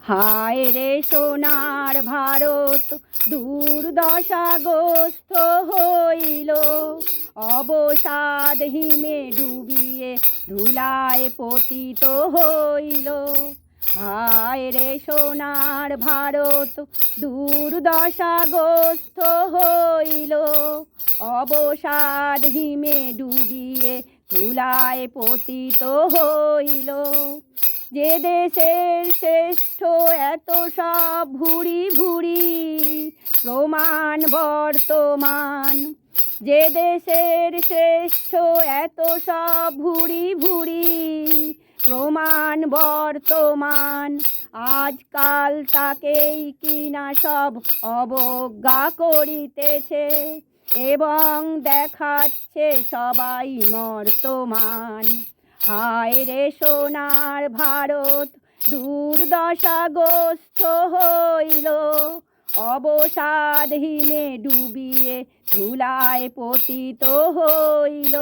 হায় রে সোনার ভারত দুর্দশাগ্রস্ত হইল, অবসাদ হিমে ডুবিয়ে ধুলায় পতিত হইল। হায় রে সোনার ভারত দুর্দশাগ্রস্ত হইল, অবসাদ হিমে ডুবিয়ে ধুলায় পতিত হইল। যে দেশের শ্রেষ্ঠ এত সব ভুরি ভুরি প্রমাণ বর্তমান, যে দেশের শ্রেষ্ঠ এত সব ভুরি ভুরি প্রমাণ বর্তমান, আজকাল তাকেই কিনা সব অবজ্ঞা করিতেছে এবং দেখাচ্ছে সবাই মর্তমান। হায় রে সোনার ভারত দুর্দশাগ্রস্ত হইল, অবসাদ হিমে ডুবিয়ে ধুলায় পতিত হইল।